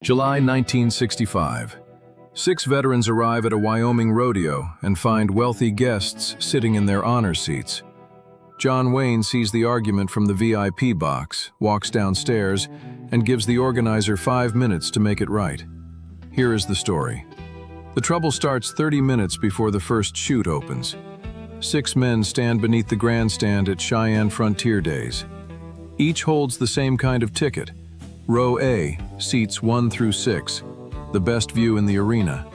July 1965. 6 veterans arrive at a Wyoming rodeo and find wealthy guests sitting in their honor seats. John Wayne sees the argument from the VIP box, walks downstairs, and gives the organizer 5 minutes to make it right. Here is the story. The trouble starts 30 minutes before the first chute opens. 6 men stand beneath the grandstand at Cheyenne Frontier Days. Each holds the same kind of ticket. Row A, seats 1 through 6, the best view in the arena.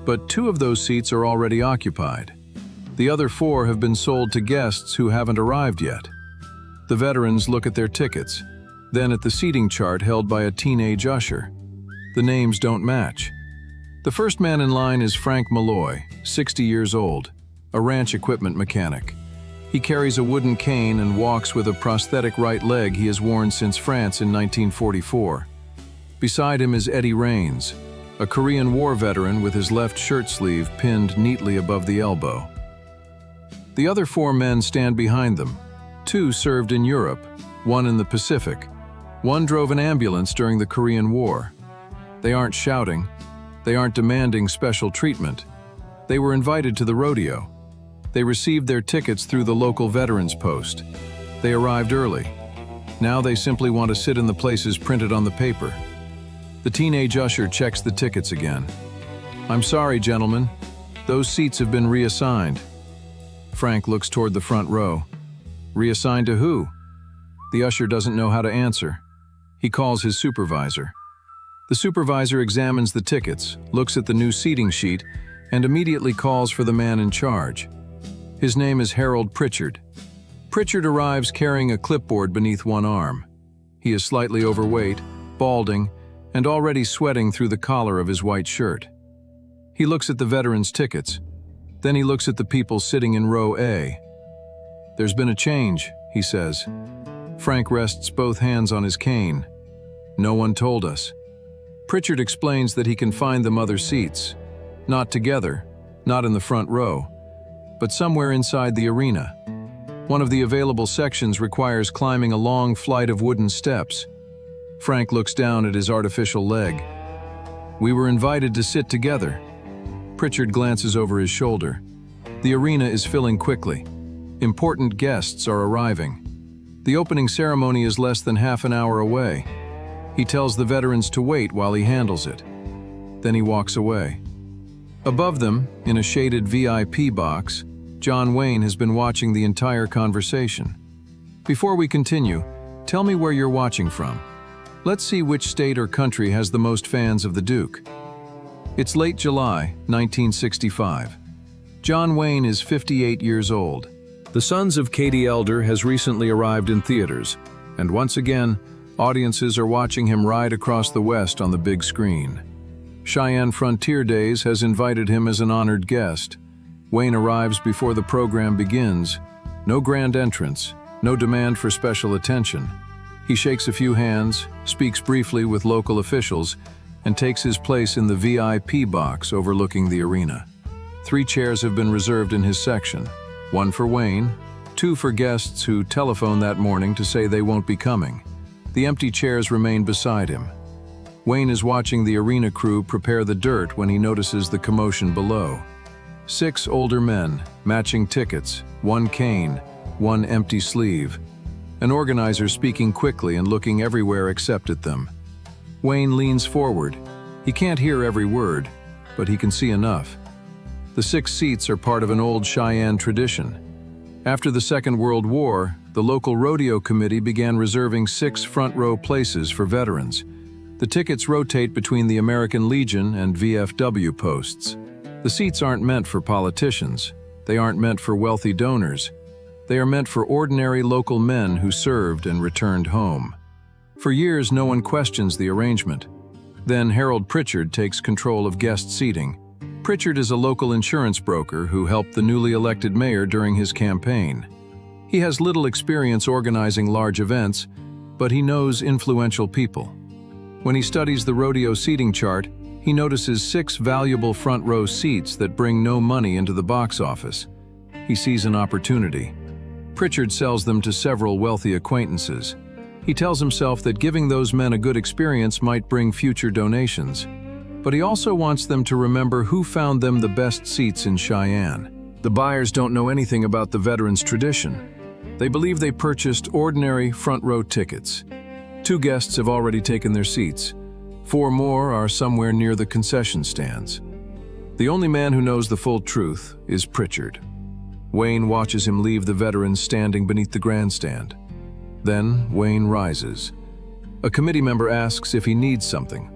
But 2 of those seats are already occupied. The other 4 have been sold to guests who haven't arrived yet. The veterans look at their tickets, then at the seating chart held by a teenage usher. The names don't match. The first man in line is Frank Malloy, 60 years old, a ranch equipment mechanic. He carries a wooden cane and walks with a prosthetic right leg he has worn since France in 1944. Beside him is Eddie Raines, a Korean War veteran with his left shirt sleeve pinned neatly above the elbow. The other 4 men stand behind them. 2 served in Europe, 1 in the Pacific. 1 drove an ambulance during the Korean War. They aren't shouting. They aren't demanding special treatment. They were invited to the rodeo. They received their tickets through the local veterans post. They arrived early. Now they simply want to sit in the places printed on the paper. The teenage usher checks the tickets again. "I'm sorry, gentlemen. Those seats have been reassigned." Frank looks toward the front row. "Reassigned to who?" The usher doesn't know how to answer. He calls his supervisor. The supervisor examines the tickets, looks at the new seating sheet, and immediately calls for the man in charge. His name is Harold Pritchard. Pritchard arrives carrying a clipboard beneath one arm. He is slightly overweight, balding, and already sweating through the collar of his white shirt. He looks at the veterans' tickets. Then he looks at the people sitting in row A. "There's been a change," he says. Frank rests both hands on his cane. "No one told us." Pritchard explains that he can find them other seats. Not together, not in the front row, but somewhere inside the arena. One of the available sections requires climbing a long flight of wooden steps. Frank looks down at his artificial leg. "We were invited to sit together." Pritchard glances over his shoulder. The arena is filling quickly. Important guests are arriving. The opening ceremony is less than half an hour away. He tells the veterans to wait while he handles it. Then he walks away. Above them, in a shaded VIP box, John Wayne has been watching the entire conversation. "Before we continue, tell me where you're watching from. Let's see which state or country has the most fans of the Duke." It's late July, 1965. John Wayne is 58 years old. The Sons of Katie Elder has recently arrived in theaters, and once again, audiences are watching him ride across the West on the big screen. Cheyenne Frontier Days has invited him as an honored guest. Wayne arrives before the program begins. No grand entrance, no demand for special attention. He shakes a few hands, speaks briefly with local officials, and takes his place in the VIP box overlooking the arena. 3 chairs have been reserved in his section. 1 for Wayne, 2 for guests who telephoned that morning to say they won't be coming. The empty chairs remain beside him. Wayne is watching the arena crew prepare the dirt when he notices the commotion below. 6 older men, matching tickets, 1 cane, 1 empty sleeve. An organizer speaking quickly and looking everywhere except at them. Wayne leans forward. He can't hear every word, but he can see enough. The 6 seats are part of an old Cheyenne tradition. After the Second World War, the local rodeo committee began reserving 6 front-row places for veterans. The tickets rotate between the American Legion and VFW posts. The seats aren't meant for politicians. They aren't meant for wealthy donors. They are meant for ordinary local men who served and returned home. For years, no one questions the arrangement. Then Harold Pritchard takes control of guest seating. Pritchard is a local insurance broker who helped the newly elected mayor during his campaign. He has little experience organizing large events, but he knows influential people. When he studies the rodeo seating chart, he notices 6 valuable front row seats that bring no money into the box office. He sees an opportunity. Pritchard sells them to several wealthy acquaintances. He tells himself that giving those men a good experience might bring future donations. But he also wants them to remember who found them the best seats in Cheyenne. The buyers don't know anything about the veterans' tradition. They believe they purchased ordinary front-row tickets. 2 guests have already taken their seats. 4 more are somewhere near the concession stands. The only man who knows the full truth is Pritchard. Wayne watches him leave the veterans standing beneath the grandstand. Then Wayne rises. A committee member asks if he needs something.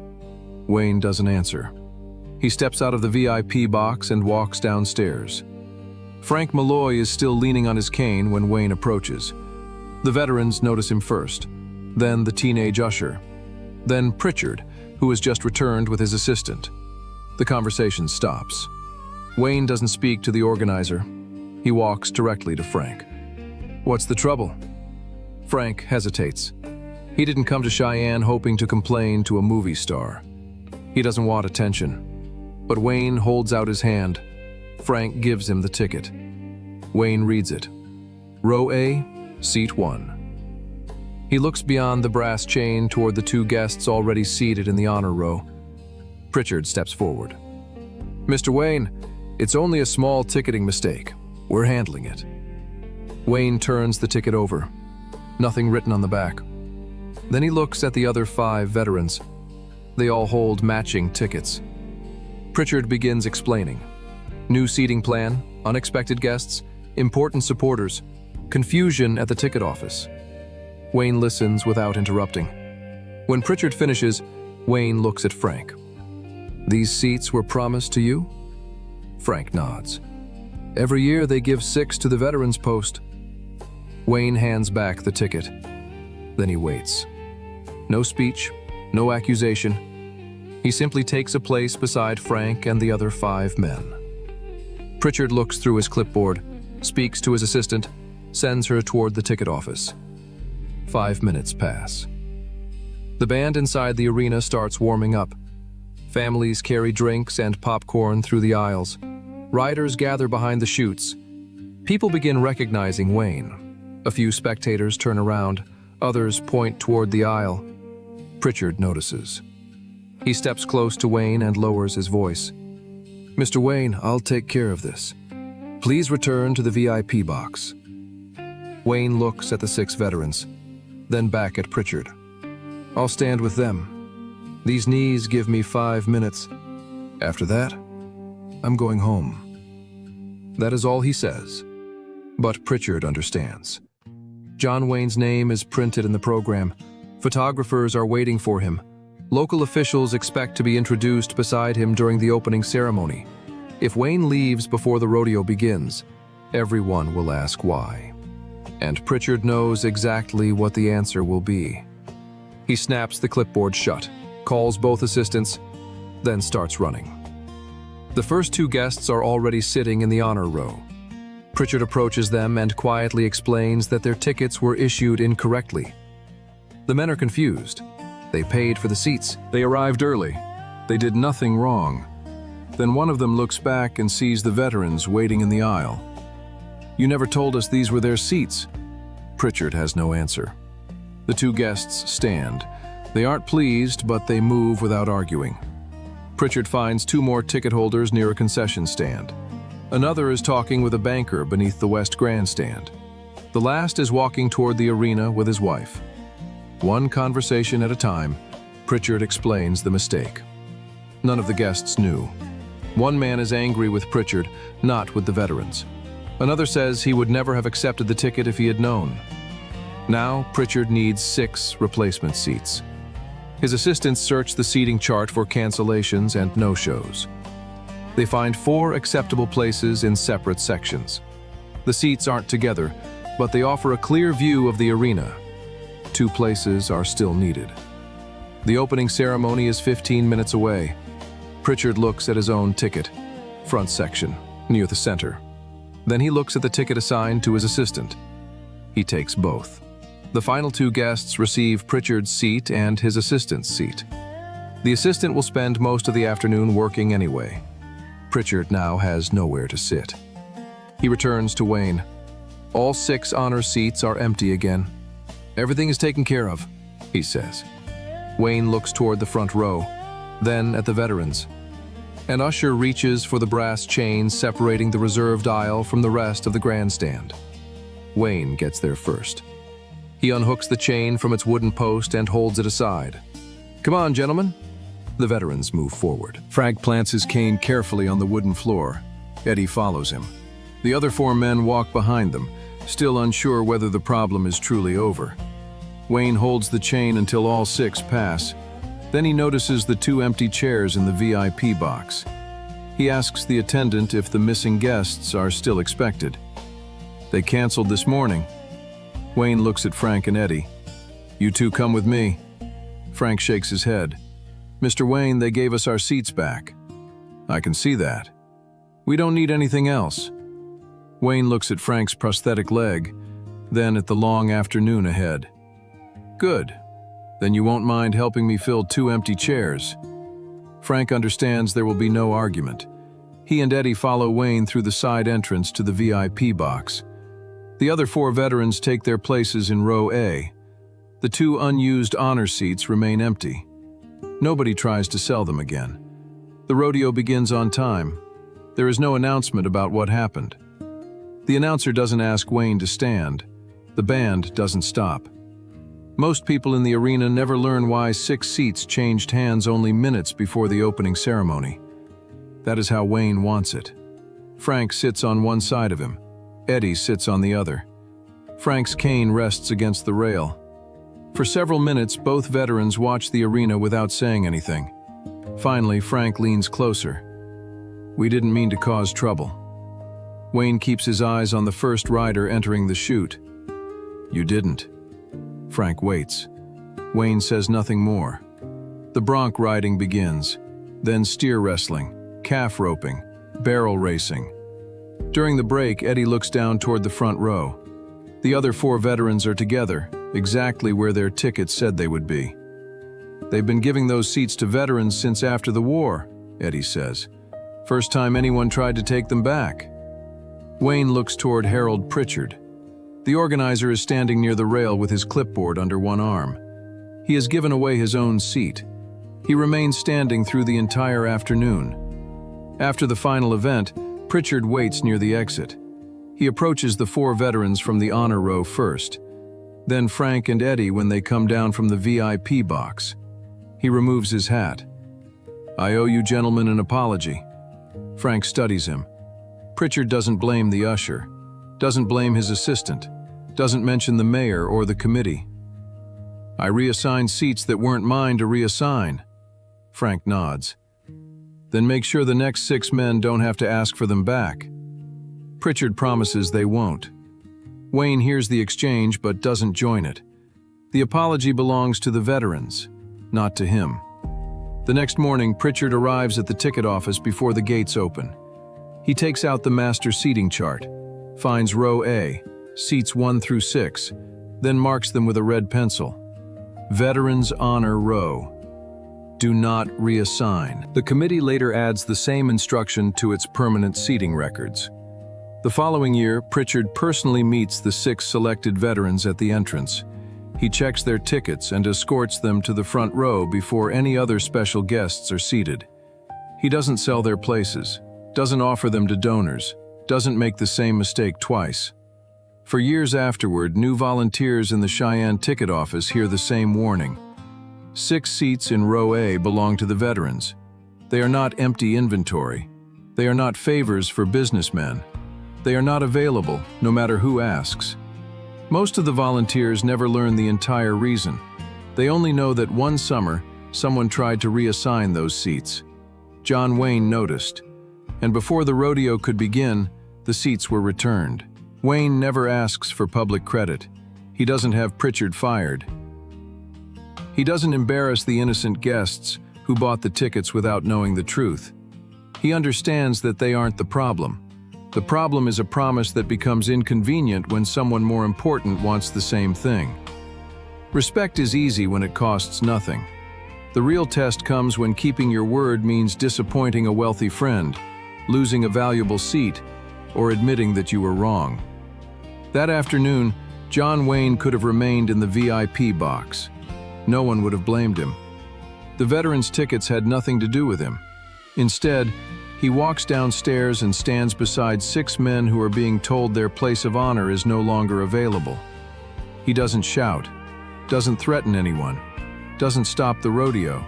Wayne doesn't answer. He steps out of the VIP box and walks downstairs. Frank Malloy is still leaning on his cane when Wayne approaches. The veterans notice him first, then the teenage usher, then Pritchard, who has just returned with his assistant. The conversation stops. Wayne doesn't speak to the organizer. He walks directly to Frank. "What's the trouble?" Frank hesitates. He didn't come to Cheyenne hoping to complain to a movie star. He doesn't want attention. But Wayne holds out his hand. Frank gives him the ticket. Wayne reads it. Row A, seat 1. He looks beyond the brass chain toward the 2 guests already seated in the honor row. Pritchard steps forward. "Mr. Wayne, it's only a small ticketing mistake. We're handling it." Wayne turns the ticket over. Nothing written on the back. Then he looks at the other 5 veterans. They all hold matching tickets. Pritchard begins explaining. New seating plan, unexpected guests, important supporters, confusion at the ticket office. Wayne listens without interrupting. When Pritchard finishes, Wayne looks at Frank. "These seats were promised to you?" Frank nods. "Every year they give 6 to the veterans post." Wayne hands back the ticket. Then he waits. No speech, no accusation. He simply takes a place beside Frank and the other 5 men. Pritchard looks through his clipboard, speaks to his assistant, sends her toward the ticket office. 5 minutes pass. The band inside the arena starts warming up. Families carry drinks and popcorn through the aisles. Riders gather behind the chutes. People begin recognizing Wayne. A few spectators turn around, others point toward the aisle. Pritchard notices. He steps close to Wayne and lowers his voice. "Mr. Wayne, I'll take care of this. Please return to the VIP box." Wayne looks at the 6 veterans, then back at Pritchard. "I'll stand with them. These knees give me 5 minutes. After that, I'm going home." That is all he says. But Pritchard understands. John Wayne's name is printed in the program. Photographers are waiting for him. Local officials expect to be introduced beside him during the opening ceremony. If Wayne leaves before the rodeo begins, everyone will ask why. And Pritchard knows exactly what the answer will be. He snaps the clipboard shut, calls both assistants, then starts running. The first 2 guests are already sitting in the honor row. Pritchard approaches them and quietly explains that their tickets were issued incorrectly. The men are confused. They paid for the seats. They arrived early. They did nothing wrong. Then one of them looks back and sees the veterans waiting in the aisle. "You never told us these were their seats." Pritchard has no answer. The 2 guests stand. They aren't pleased, but they move without arguing. Pritchard finds 2 more ticket holders near a concession stand. Another is talking with a banker beneath the West Grandstand. The last is walking toward the arena with his wife. One conversation at a time, Pritchard explains the mistake. None of the guests knew. One man is angry with Pritchard, not with the veterans. Another says he would never have accepted the ticket if he had known. Now, Pritchard needs 6 replacement seats. His assistants search the seating chart for cancellations and no-shows. They find 4 acceptable places in separate sections. The seats aren't together, but they offer a clear view of the arena. 2 places are still needed. The opening ceremony is 15 minutes away. Pritchard looks at his own ticket, front section, near the center. Then he looks at the ticket assigned to his assistant. He takes both. The final 2 guests receive Pritchard's seat and his assistant's seat. The assistant will spend most of the afternoon working anyway. Pritchard now has nowhere to sit. He returns to Wayne. All 6 honor seats are empty again. Everything is taken care of, he says. Wayne looks toward the front row, then at the veterans. An usher reaches for the brass chain separating the reserved aisle from the rest of the grandstand. Wayne gets there first. He unhooks the chain from its wooden post and holds it aside. Come on, gentlemen. The veterans move forward. Frank plants his cane carefully on the wooden floor. Eddie follows him. The other 4 men walk behind them, still unsure whether the problem is truly over. Wayne holds the chain until all 6 pass. Then he notices the 2 empty chairs in the VIP box. He asks the attendant if the missing guests are still expected. They canceled this morning. Wayne looks at Frank and Eddie. You 2 come with me. Frank shakes his head. Mr. Wayne, they gave us our seats back. I can see that. We don't need anything else. Wayne looks at Frank's prosthetic leg, then at the long afternoon ahead. Good. Then you won't mind helping me fill 2 empty chairs. Frank understands there will be no argument. He and Eddie follow Wayne through the side entrance to the VIP box. The other 4 veterans take their places in row A. The 2 unused honor seats remain empty. Nobody tries to sell them again. The rodeo begins on time. There is no announcement about what happened. The announcer doesn't ask Wayne to stand. The band doesn't stop. Most people in the arena never learn why 6 seats changed hands only minutes before the opening ceremony. That is how Wayne wants it. Frank sits on one side of him. Eddie sits on the other. Frank's cane rests against the rail. For several minutes, both veterans watch the arena without saying anything. Finally, Frank leans closer. We didn't mean to cause trouble. Wayne keeps his eyes on the first rider entering the chute. You didn't. Frank waits. Wayne says nothing more. The bronc riding begins, then steer wrestling, calf roping, barrel racing. During the break, Eddie looks down toward the front row. The other 4 veterans are together, exactly where their tickets said they would be. They've been giving those seats to veterans since after the war, Eddie says. First time anyone tried to take them back. Wayne looks toward Harold Pritchard. The organizer is standing near the rail with his clipboard under one arm. He has given away his own seat. He remains standing through the entire afternoon. After the final event, Pritchard waits near the exit. He approaches the 4 veterans from the honor row first, then Frank and Eddie when they come down from the VIP box. He removes his hat. I owe you gentlemen an apology. Frank studies him. Pritchard doesn't blame the usher, doesn't blame his assistant, doesn't mention the mayor or the committee. I reassigned seats that weren't mine to reassign. Frank nods. Then make sure the next 6 men don't have to ask for them back. Pritchard promises they won't. Wayne hears the exchange but doesn't join it. The apology belongs to the veterans, not to him. The next morning, Pritchard arrives at the ticket office before the gates open. He takes out the master seating chart, finds row A, seats 1 through 6, then marks them with a red pencil. Veterans Honor Row. Do not reassign. The committee later adds the same instruction to its permanent seating records. The following year, Pritchard personally meets the 6 selected veterans at the entrance. He checks their tickets and escorts them to the front row before any other special guests are seated. He doesn't sell their places, doesn't offer them to donors, doesn't make the same mistake twice. For years afterward, new volunteers in the Cheyenne ticket office hear the same warning. 6 seats in row A belong to the veterans. They are not empty inventory. They are not favors for businessmen. They are not available, no matter who asks. Most of the volunteers never learn the entire reason. They only know that one summer, someone tried to reassign those seats. John Wayne noticed, and before the rodeo could begin, the seats were returned. Wayne never asks for public credit. He doesn't have Pritchard fired. He doesn't embarrass the innocent guests who bought the tickets without knowing the truth. He understands that they aren't the problem. The problem is a promise that becomes inconvenient when someone more important wants the same thing. Respect is easy when it costs nothing. The real test comes when keeping your word means disappointing a wealthy friend, losing a valuable seat, or admitting that you were wrong. That afternoon, John Wayne could have remained in the VIP box. No one would have blamed him. The veteran's tickets had nothing to do with him. Instead, he walks downstairs and stands beside 6 men who are being told their place of honor is no longer available. He doesn't shout, doesn't threaten anyone, doesn't stop the rodeo.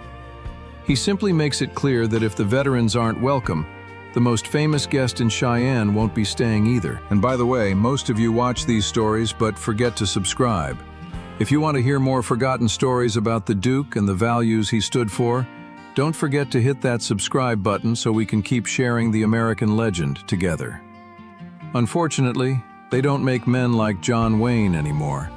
He simply makes it clear that if the veterans aren't welcome, the most famous guest in Cheyenne won't be staying either. And by the way, most of you watch these stories but forget to subscribe. If you want to hear more forgotten stories about the Duke and the values he stood for, don't forget to hit that subscribe button so we can keep sharing the American legend together. Unfortunately, they don't make men like John Wayne anymore.